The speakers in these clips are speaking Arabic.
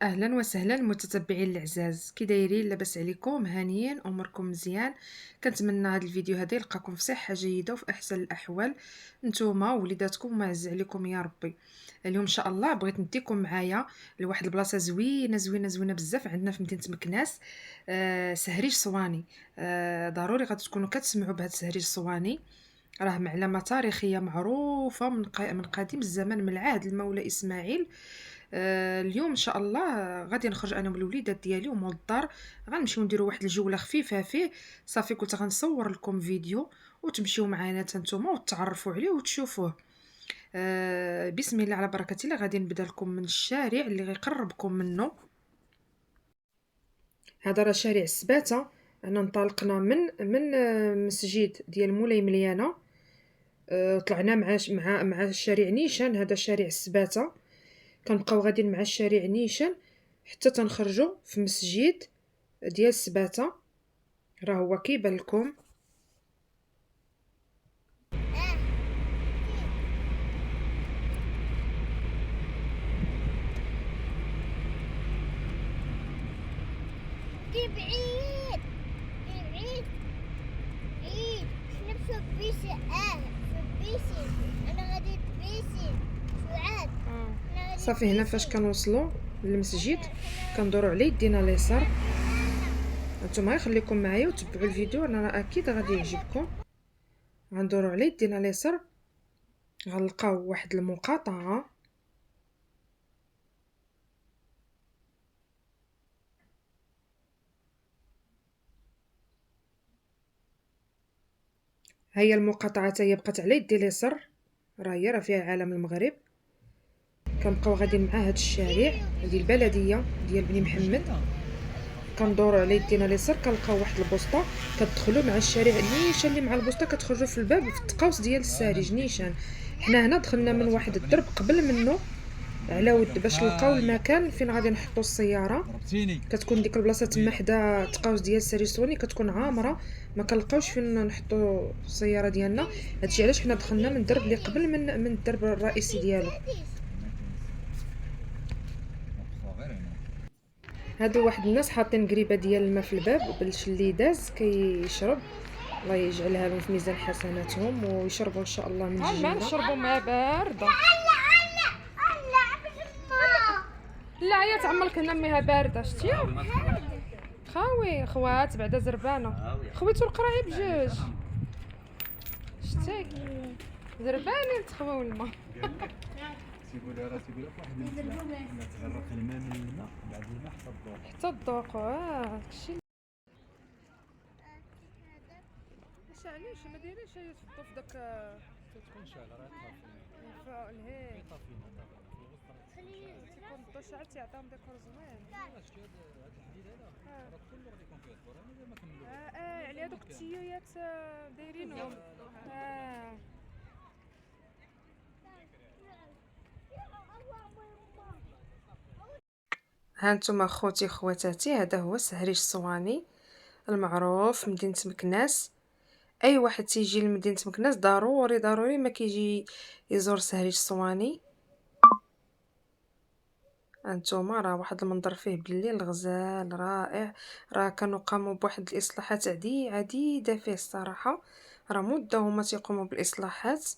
اهلا وسهلا متتبعين الاعزاز، كي دايرين؟ لاباس عليكم؟ هانيين؟ اموركم مزيان؟ كنتمنى هذا الفيديو هذا يلقاكم في صحه جيده وفي احسن الاحوال ننتوما ووليداتكم وما يعز عليكم يا ربي. اليوم ان شاء الله بغيت نديكم معايا لواحد البلاصه زوينه زوينه زوينه بزاف عندنا في مدينه مكناس. سهريج صواني. ضروري غادي تكونوا كتسمعوا بهذا سهريج صواني. راه معلمه تاريخيه معروفه من قديم الزمان، من عهد المولى اسماعيل. اليوم ان شاء الله غادي نخرج انا والوليدات ديالي ومول الدار، غنمشيو نديرو واحد الجوله خفيفه فيه. صافي كنت غنصور لكم فيديو وتمشيو معانا حتى نتوما وتعرفوا عليه وتشوفوه. بسم الله على بركه الله. غادي نبدا لكم من الشارع اللي غيقربكم منه. هذا راه شارع السباته. انا انطلقنا من مسجد ديال مولاي مليانه. طلعنا مع الشارع نيشان، هذا شارع السباته. كنبقاو غاديين مع الشارع نيشان حتى تنخرجوا في مسجد ديال السباته. راه هو كيبان لكم. بعيد بعيد بعيد نمشي بيسي في بيسي انا غادي بيسي سعاد انا غادي صافي هنا فاش كنوصلوا للمسجد كندوروا على يدينا اليسار. نتوما خليكم معايا وتبعوا الفيديو، انا راه اكيد غادي يعجبكم. غندوروا على يدينا اليسار غنلقاو واحد المقاطعه. هي المقاطعه هي بقات على يدي اليسار، راه فيها علم المغرب. كنبقاو غاديين مع هاد الشارع ديال البلديه ديال بني محمد. كندوروا على يدينا اليسار كنلقاو واحد البوسطه كتدخلوا مع الشارع نيشان اللي مع البوسطه كتخرجوا في الباب في التقاوس ديال السارج نيشان. حنا هنا دخلنا من واحد الدرب قبل منه على ود باش نلقاو المكان فين غادي نحطوا السياره. كتكون ديك البلاصه تما حدا التقاوس ديال السارج سوني كتكون عامره، ما كنلقاوش فين نحطوا السياره ديالنا. هادشي علاش حنا دخلنا من الدرب اللي قبل من الدرب الرئيسي ديالو. هادو واحد الناس حاطين قريبه ديال الماء في الباب باش اللي داز كيشرب الله يجعلها لهم في ميزان حسناتهم ويشربوا ان شاء الله من الجنه. نشربوا ماء بارده. لا هي تعملك هنا ميها بارده شتي خاوي خوات بعدا زربانه خويتو القرايه بجوج شتي زربانين تخويو الماء. تيقول راه تيقول لك واحد ما تغرق الماء من الماء بعد الماء حتى الذوق هادشي. واش علاش ما دايرينش هي تفضوا في داك تكون شاعله راه طافي الهي طافي تيكون الضو شعل تيعطيهم ديكور زوين. شتي هاد الحديد هذا راه كله غادي يكون فيه الدور انا دابا كملوا على هذوك التيويات دايرينهم. هانتوما خوتي خواتاتي، هذا هو سهريج الصواني المعروف في مدينه مكناس. اي واحد تيجي لمدينه مكناس ضروري ما كيجي يزور سهريج الصواني. هانتوما راه واحد المنظر فيه بالليل غزال رائع. راه كانوا قاموا بواحد الاصلاحات عديده فيه الصراحه. راه مده هما تيقوموا بالاصلاحات.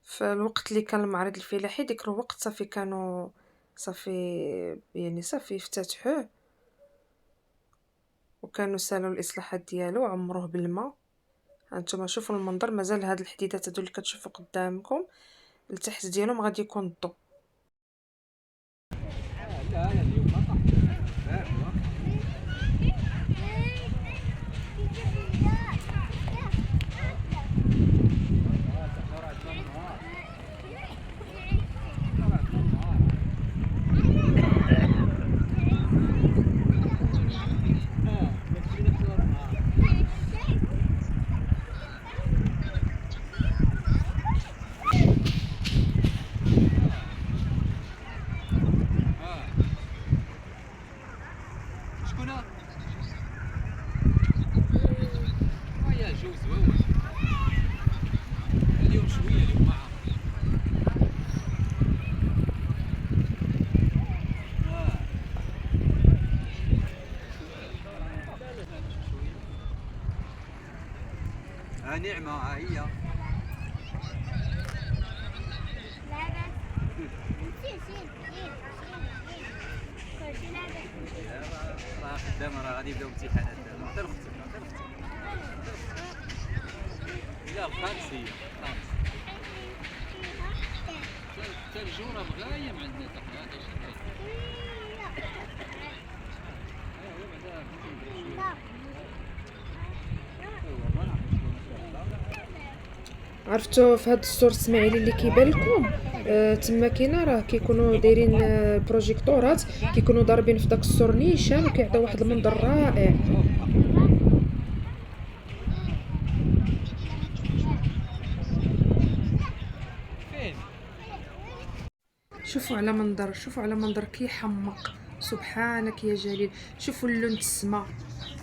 في الوقت اللي كان المعرض الفلاحي ديك الوقت صافي كانوا صافي يعني صافي افتتحوه وكانوا سالوا الاصلاحات ديالو وعمروه بالماء. هانتوما شوفوا المنظر، مازال هاد الحديدات هادو اللي كتشوفوا قدامكم التحت ديالهم غادي يكون الضو. لا اليوم ما طاح نعمة ها هي. لعبة. شيل شيل شيل شيل شي لعبة. راه خدامة، راه غادي يبداو امتحانات دابا. عطي لختك عطي لختك. لا الخامس هي الخامس. حتى الجورة بغاية ما عندنا حتى حاجة. عرفتوا في هذا السور الاسماعيلي اللي كيبان لكم تما كاينه، راه كيكونوا دايرين بروجيكتورات، كيكونوا ضاربين في داك السور نيشان وكيعطيو واحد المنظر رائع. شوفوا على منظر، شوفوا على منظر كيحمق، سبحانك يا جليل. شوفوا اللون السما،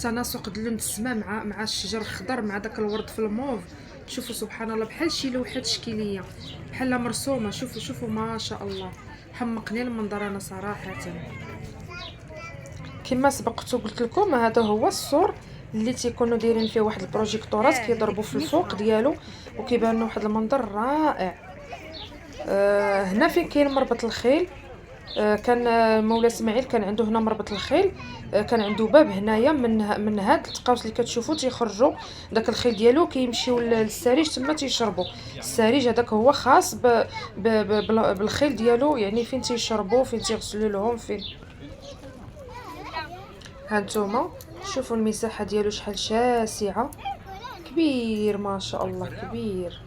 تناسق اللون السما مع الشجر الخضر مع داك الورد في الموف. شوفوا سبحان الله، بحال شي لوحه تشكيليه بحال مرسومه. شوفوا شوفوا ما شاء الله، حمقني المنظر انا صراحه. كما سبقت وقلت لكم، هذا هو السور اللي تيكونوا دايرين فيه واحد البروجيكتورات كيضربوا في الفوق ديالو وكيبان واحد المنظر رائع. هنا فين كاين مربط الخيل. كان مولا اسماعيل كان عنده هنا مربط الخيل. كان عنده باب هنايا من هاد التقاوس اللي كتشوفوا تيخرجوا داك الخيل ديالو كيمشيو للسارج تما تيشربوا. السارج هذاك هو خاص بالخيل ديالو، يعني فين تيشربوا فين تيغسلوا لهم فين. هانتوما شوفوا المساحه ديالو شحال شاسعه، كبير ما شاء الله كبير.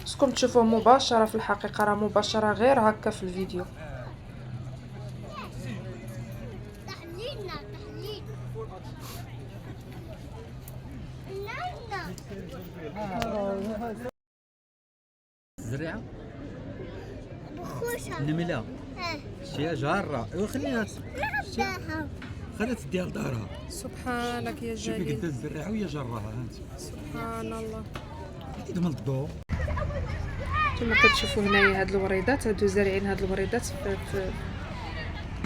باسكم تشوفوه مباشره، في الحقيقه راه مباشره غير هكا في الفيديو. تحليلنا تحليل. الزريعة بخوشة. النملة شتيها جارة. ايوا خليها نحبها. خليها تديها لدارها. سبحانك يا شوفي جليل، قد الزريعة وهي جراها انت. سبحان الله. من الضوء كما كتشوفوا هنايا هاد الوريدات، هادو زارعين هاد الوريدات في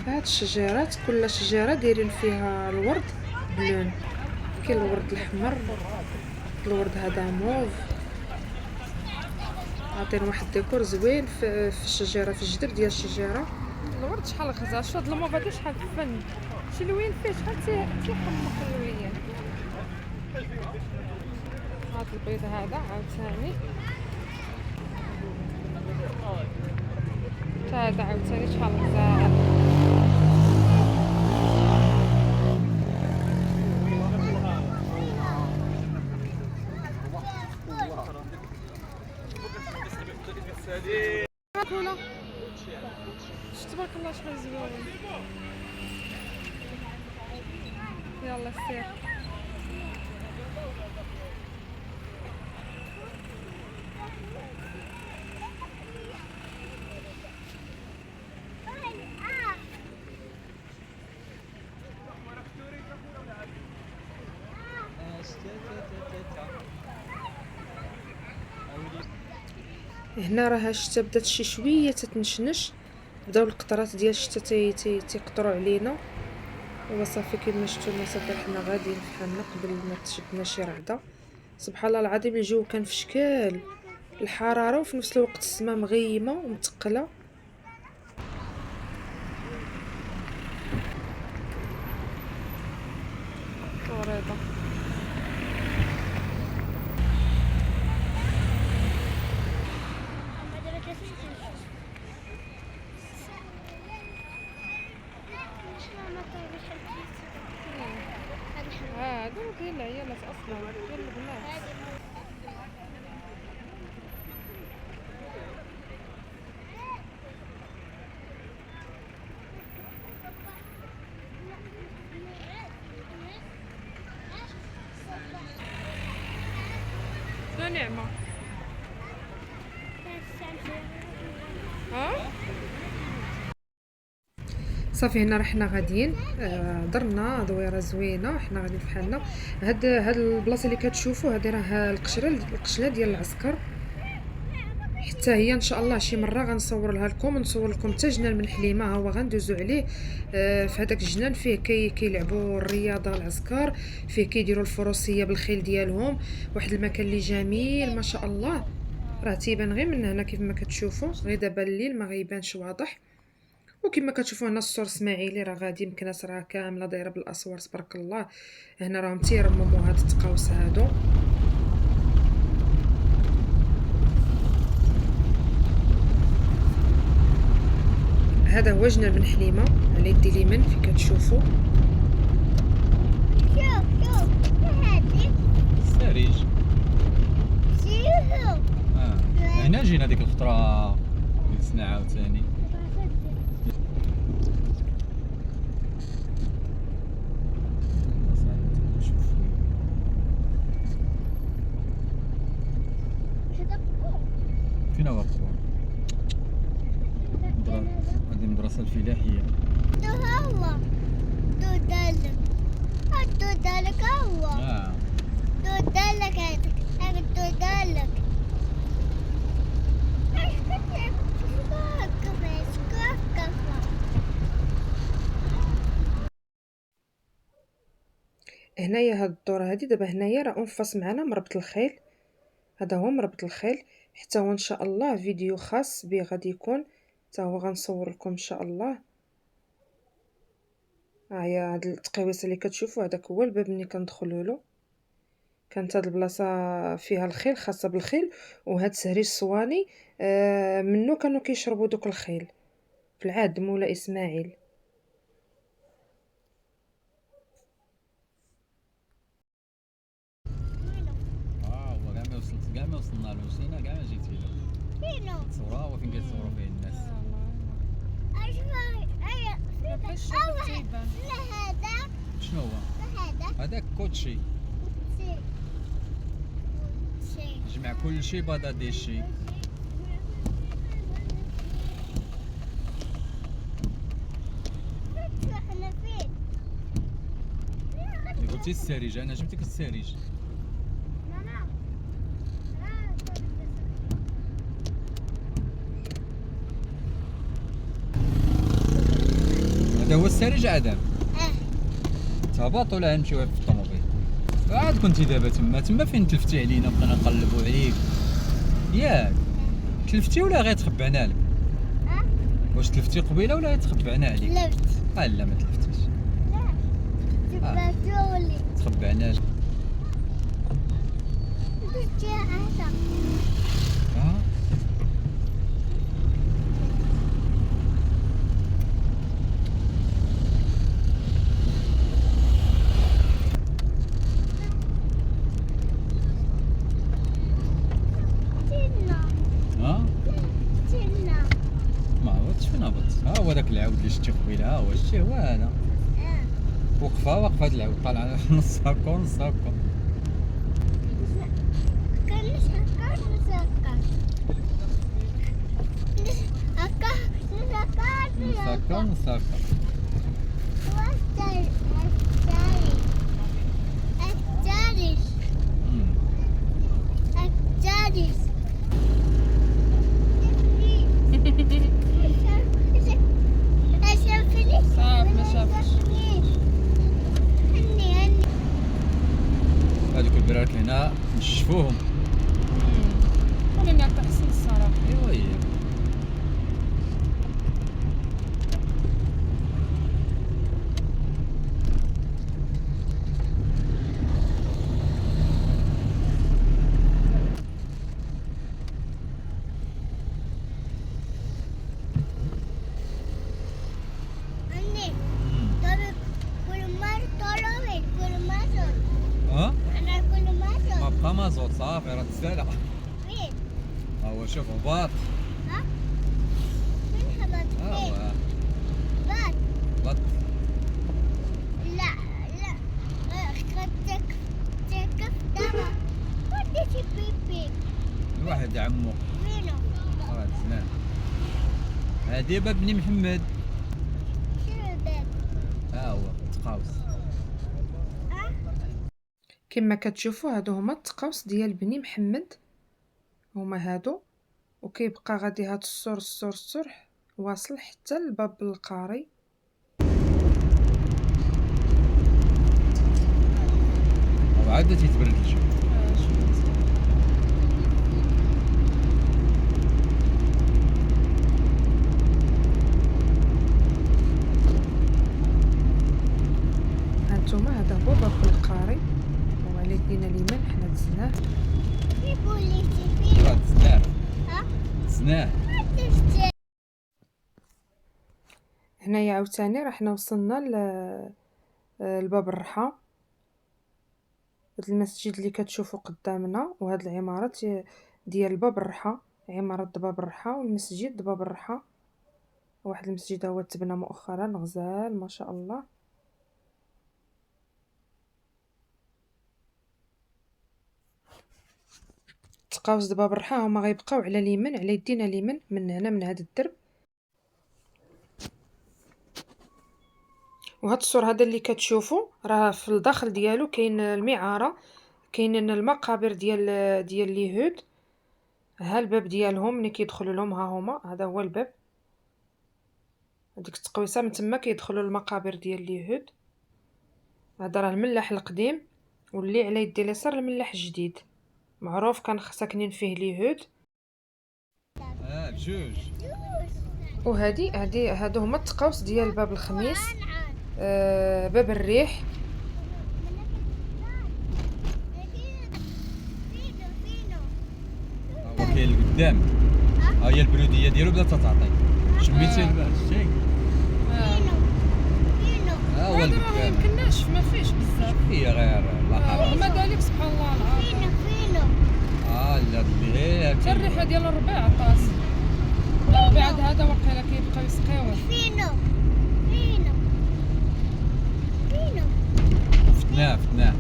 هاد الشجيرات. كل شجيره دايرين فيها الورد بلون. كاين الورد الاحمر، الورد هذا موف، عاطين واحد الديكور زوين في الشجيره، في الجدر ديال الشجيره. الورد شحال غزال، شوف هاد الموف هذا شحال فن، شي لوين فيه شحال تيحمق اللوين. هاد البيض هذا عاوتاني، هذا عاوتاني شحال غزال. هاكولا تبارك الله شحال زوين. يلا سير. هنا راه الشتا بدات شي شويه تتنشنش، بداو القطرات ديال الشتا تيقطروا علينا. وصافي كما شفتوا صافي حنا غاديين في حالنا قبل ما تشدنا شي رعده. سبحان الله العظيم، الجو كان في شكال الحراره وفي نفس الوقت السماء مغيمه ومتقله. وريضه هادو كاين العيالات اصلا، كاين البنات. شنو نعمه؟ صافي هنا رحنا غاديين. درنا دويره زوينه، حنا غاديين فحالنا. هاد البلاصه اللي كتشوفوا هذه راه القشله ديال العسكر، حيت حتى هي ان شاء الله شي مره غنصور لها لكم، نصور لكم حتى جنان من حليمه ها هو غندوزو عليه. في هذاك الجنان فيه كيلعبوا الرياضه العسكر، فيه كيديروا الفروسيه بالخيل ديالهم، واحد المكان اللي جميل ما شاء الله. راه تيبان غير من هنا كيف ما كتشوفوا، غير دابا الليل ما غيبانش واضح. وكما كتشوفوا هنا السور اسماعيلي راه غادي، يمكنات راه كامله دايره بالاسوار تبارك الله. هنا راهم تيرمموا هاد التقاوس هادو. هذا هو جنان بن حليمه على يدي اليمين في كتشوفوا. شوف شوف هادي السريج. شوفوا هنا جينا ديك الخطره جلسنا عاوتاني. فين هو القبور؟ هذه المدرسة الفلاحية. دو هو دو دالك دو دالك هو دو دالك هذاك دو دالك هنايا هاد الدور هادي دابا هنايا راه انفاس معنا مربط الخيل. هذا هو مربط الخيل، حتى هو ان شاء الله فيديو خاص به غادي يكون، حتى هو غنصور لكم ان شاء الله. هي هاد التقويصه اللي كتشوفوا هذاك هو الباب ملي كندخلوا له. كانت هاد البلاصه فيها الخيل، خاصه بالخيل، وهاد سهريج صواني منو كانوا كيشربوا دوك الخيل في العهد مولا اسماعيل. هو كاع ما وصلنا له، مشينا كاع ما جيتي له. فينو تصورا هو فين كيتصوروا فيه الناس. هذا شنو هو؟ هذاك كوتشي، جمع كل شيء بدا دي شي. قلتي السريج، انا جبتك السريج. هذا هو السريج عدم. تهبط ولا نمشيو في الطوموبيل؟ عاد كنتي دابا تما فين تلفتي علينا بقينا نقلبوا عليك ياك. تلفتي ولا غير تخبعنا لك؟ واش تلفتي قبيله ولا تخبعنا عليك؟ لفت لا ما تلفتيش، لا تبعتولي تخبعنا لك. ما هبطش فين هبط؟ ها هو داك العود اللي شتي قبيله، ها هو شتي هو هذا. واقفه هاد العود طالعه نص هكا ونص هكا. نص هكا ونص هكا. هادوك البرارك هنا نشفوهم. انا معك احسن الصراحه. ايوا هي ما بقى مازوت صافي راه تسالى. ها هو شوف هباط. ها هو هبط. الواحد عمو راه زمان. هادي باب بني محمد. ها هو تقاوس. كما كتشوفوا هادو هما التقاوس ديال بني محمد، هما هادو. وكيبقى غادي هاد السور واصل حتى لباب القاري. وعاد تيتبرد الجو. هانتوما هذا هو باب القاري، وعلى يدينا اليمين حنا دزناه. في بوليسي فين؟ راه دزناه ها؟ دزناه. تفتح. هنايا عاوتاني راه حنا وصلنا لباب الرحى، هاد المسجد اللي كتشوفوا قدامنا، وهاد العمارة ديال باب الرحى، عمارة باب الرحى والمسجد باب الرحى. واحد المسجد هو تبنى مؤخرا غزال ما شاء الله. تقاوس د باب الرحى هما غيبقاو على اليمين، على يدينا اليمين من هنا من هاد الدرب. وهاد السور هذا اللي كتشوفوا راه في الداخل ديالو كاين المعاره، كاينين المقابر ديال اليهود. ها الباب ديالهم ملي كيدخلوا لهم ها هما، هذا هو الباب، هذيك التقويصه من تما كيدخلوا المقابر ديال اليهود. هذا راه الملاح القديم، واللي على يدي اليسار الملاح الجديد، معروف كان ساكنين فيه اليهود. بجوج. هادو هما التقاوس ديال باب الخميس. باب الريح. هو كاين القدام، ها هي البروديه ديالو بدات تعطي. شميتي الشيء؟ ها هو هذا راه القدام. يمكن ناشف ما فيهش بزاف. هي غير لا ومع ذلك سبحان الله العظيم لا اللي حتى الريحه ديال الربيع طاس. الربيع هذا وقيلا كيبقاو يسقيوه. فتناه.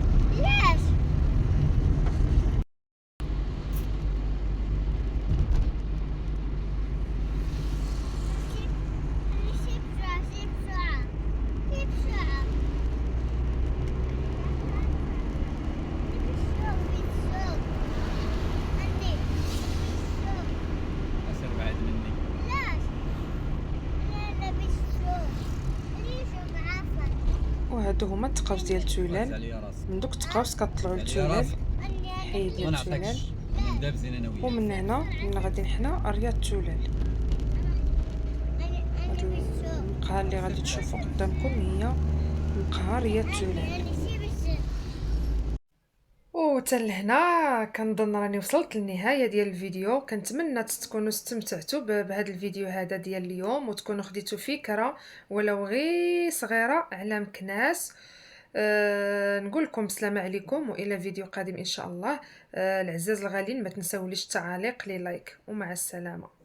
اسير بعد مني. وهادو هما التقاوس ديال راسي التولال. عليا راسي. من دوك التقاوس كطلعوا عليا للتولال، راسي. حي ما ديال التولال. نعطيكش ندابزين انا وياك. ومن هنا من غادي حنا رياض التولال. هاد المقهى اللي غادي تشوفوا قدامكم هي مقهى رياض التولال. وحتى لهنا كنظن راني وصلت للنهايه ديال الفيديو. كنتمنى تكونوا استمتعتوا بهذا الفيديو هذا ديال اليوم، وتكونوا خديتوا فكره ولو غير صغيره على مكناس. نقول لكم السلام عليكم، والى فيديو قادم ان شاء الله. العزاز الغالين ما تنساوليش التعاليق لي لايك، ومع السلامه.